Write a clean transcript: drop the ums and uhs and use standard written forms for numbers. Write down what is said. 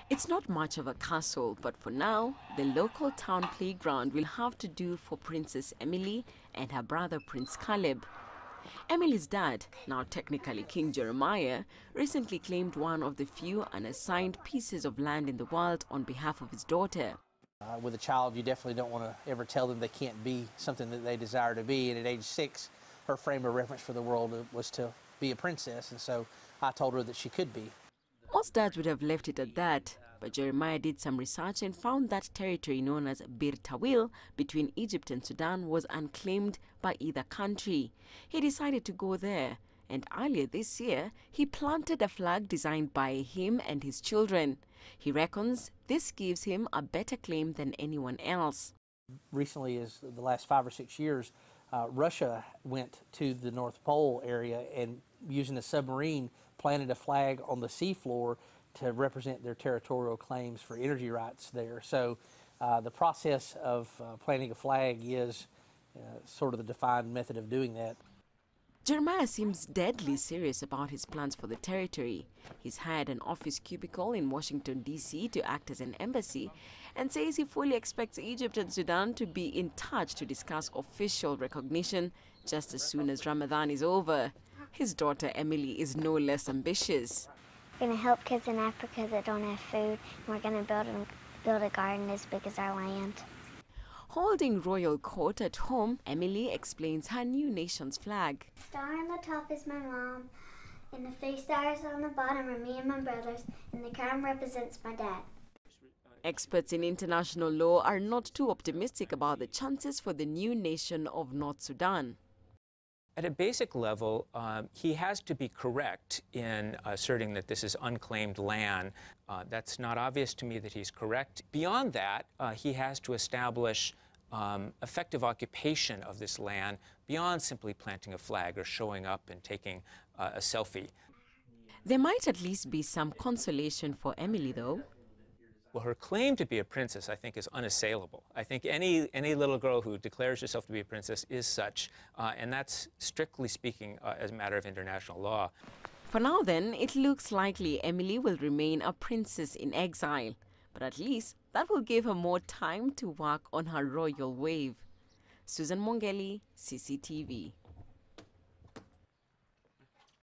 It's not much of a castle, but for now, the local town playground will have to do for Princess Emily and her brother Prince Caleb. Emily's dad, now technically King Jeremiah, recently claimed one of the few unassigned pieces of land in the world on behalf of his daughter. With a child, you definitely don't want to ever tell them they can't be something that they desire to be. And at age 6, her frame of reference for the world was to be a princess, and so I told her that she could be. Most dads would have left it at that, but Jeremiah did some research and found that territory known as Bir Tawil between Egypt and Sudan was unclaimed by either country. He decided to go there, and earlier this year, he planted a flag designed by him and his children. He reckons this gives him a better claim than anyone else. Recently, as the last 5 or 6 years, Russia went to the North Pole area and, using a submarine, planted a flag on the seafloor to represent their territorial claims for energy rights there. So the process of planting a flag is sort of the defined method of doing that. Jeremiah seems deadly serious about his plans for the territory. He's hired an office cubicle in Washington, D.C. to act as an embassy and says he fully expects Egypt and Sudan to be in touch to discuss official recognition just as soon as Ramadan is over. His daughter Emily is no less ambitious. We're going to help kids in Africa that don't have food, and we're going to build a garden as big as our land. Holding royal court at home, Emily explains her new nation's flag. The star on the top is my mom, and the 3 stars on the bottom are me and my brothers, and the crown represents my dad. Experts in international law are not too optimistic about the chances for the new nation of North Sudan. At a basic level, he has to be correct in asserting that this is unclaimed land. That's not obvious to me that he's correct. Beyond that, he has to establish effective occupation of this land beyond simply planting a flag or showing up and taking a selfie. There might at least be some consolation for Emily, though. Well, her claim to be a princess, I think, is unassailable. I think any little girl who declares herself to be a princess is such, and that's, strictly speaking, as a matter of international law. For now, then, it looks likely Emily will remain a princess in exile. But at least that will give her more time to work on her royal wave. Susan Mongeli, CCTV.